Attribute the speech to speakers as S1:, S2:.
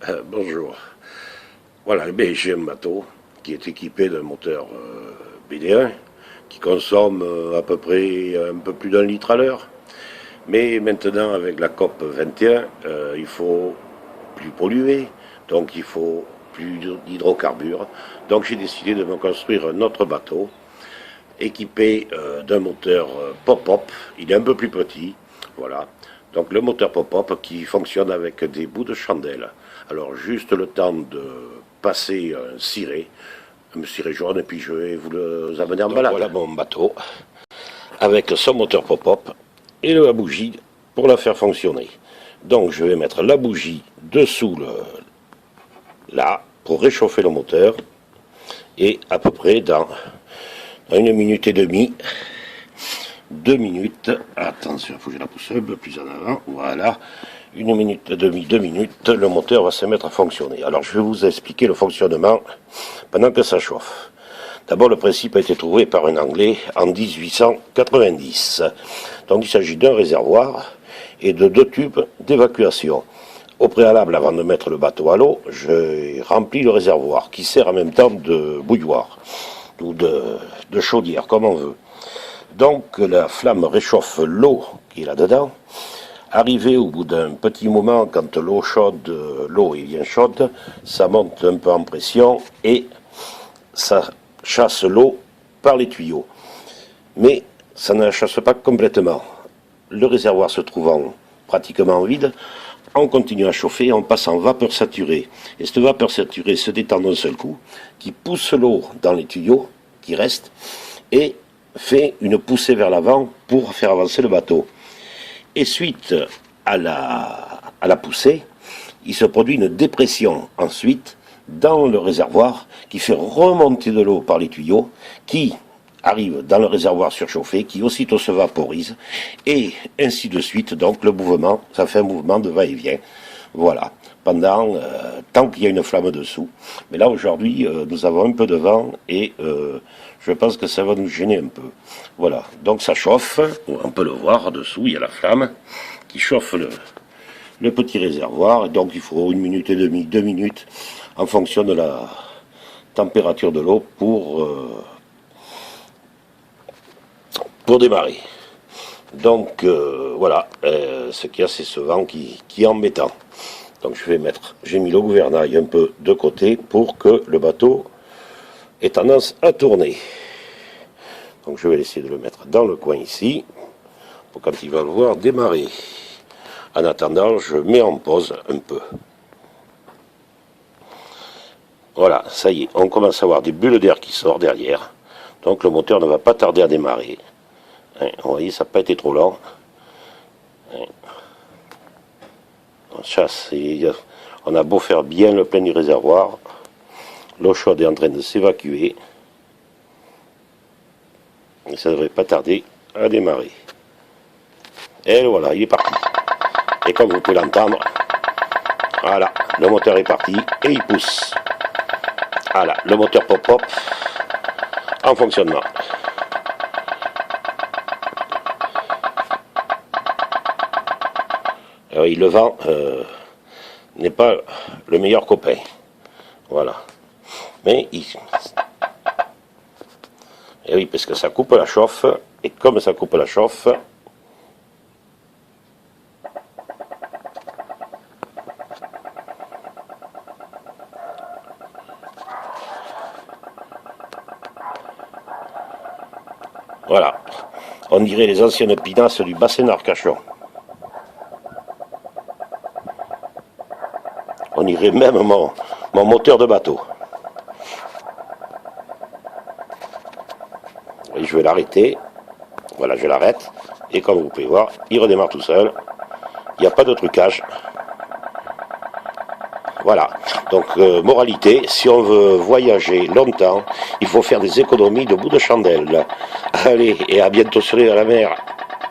S1: Bonjour. Voilà, j'ai un bateau qui est équipé d'un moteur BD1 qui consomme à peu près un peu plus d'1 litre à l'heure. Mais maintenant, avec la COP 21, il faut plus polluer, donc il faut plus d'hydrocarbures. Donc j'ai décidé de me construire un autre bateau équipé d'un moteur pop-up. Il est un peu plus petit, voilà. Donc le moteur pop-up qui fonctionne avec des bouts de chandelle. Alors juste le temps de passer un ciré jaune, et puis je vais vous le amener en balade. Voilà mon bateau avec son moteur pop-up et la bougie pour la faire fonctionner. Donc je vais mettre la bougie dessous là pour réchauffer le moteur et à peu près dans 1 minute et demie, 2 minutes, attention, il faut que je la pousse un peu plus en avant, voilà, 1 minute et demie, 2 minutes, le moteur va se mettre à fonctionner. Alors je vais vous expliquer le fonctionnement pendant que ça chauffe. D'abord, le principe a été trouvé par un Anglais en 1890. Donc il s'agit d'un réservoir et de 2 tubes d'évacuation. Au préalable, avant de mettre le bateau à l'eau, j'ai rempli le réservoir qui sert en même temps de bouilloire ou de chaudière, comme on veut. Donc la flamme réchauffe l'eau qui est là-dedans. Arrivé au bout d'un petit moment, quand l'eau est bien chaude, ça monte un peu en pression et ça chasse l'eau par les tuyaux. Mais ça ne la chasse pas complètement. Le réservoir se trouvant pratiquement vide, on continue à chauffer, on passe en vapeur saturée. Et cette vapeur saturée se détend d'un seul coup, qui pousse l'eau dans les tuyaux qui restent et fait une poussée vers l'avant pour faire avancer le bateau. Et suite à la poussée, il se produit une dépression ensuite dans le réservoir qui fait remonter de l'eau par les tuyaux qui arrive dans le réservoir surchauffé qui aussitôt se vaporise et ainsi de suite. Donc le mouvement, ça fait un mouvement de va-et-vient. Voilà, pendant tant qu'il y a une flamme dessous. Mais là aujourd'hui nous avons un peu de vent et je pense que ça va nous gêner un peu. Voilà, donc ça chauffe, on peut le voir dessous, il y a la flamme qui chauffe le petit réservoir. Et donc il faut 1 minute et demie, 2 minutes en fonction de la température de l'eau pour démarrer. Donc voilà, ce qu'il y a, c'est ce vent qui est embêtant. Donc j'ai mis le gouvernail un peu de côté pour que le bateau ait tendance à tourner. Donc je vais essayer de le mettre dans le coin ici, pour quand il va le voir démarrer. En attendant, je mets en pause un peu. Voilà, ça y est, on commence à avoir des bulles d'air qui sortent derrière. Donc le moteur ne va pas tarder à démarrer. Vous voyez, ça n'a pas été trop lent. On a beau faire bien le plein du réservoir, l'eau chaude est en train de s'évacuer. Et ça ne devrait pas tarder à démarrer. Et voilà, il est parti. Et comme vous pouvez l'entendre, voilà, le moteur est parti et il pousse. Voilà, le moteur pop-up en fonctionnement. Alors, le vent n'est pas le meilleur copain. Voilà. Mais et oui, parce que ça coupe la chauffe, et comme ça coupe la chauffe, voilà, on dirait les anciennes pinasses du bassin d'Arcachon. On dirait même mon moteur de bateau. Et je vais l'arrêter. Voilà, je l'arrête. Et comme vous pouvez voir, il redémarre tout seul. Il n'y a pas de trucage. Voilà. Donc, moralité, si on veut voyager longtemps, il faut faire des économies de bout de chandelle. Allez, et à bientôt sur la mer.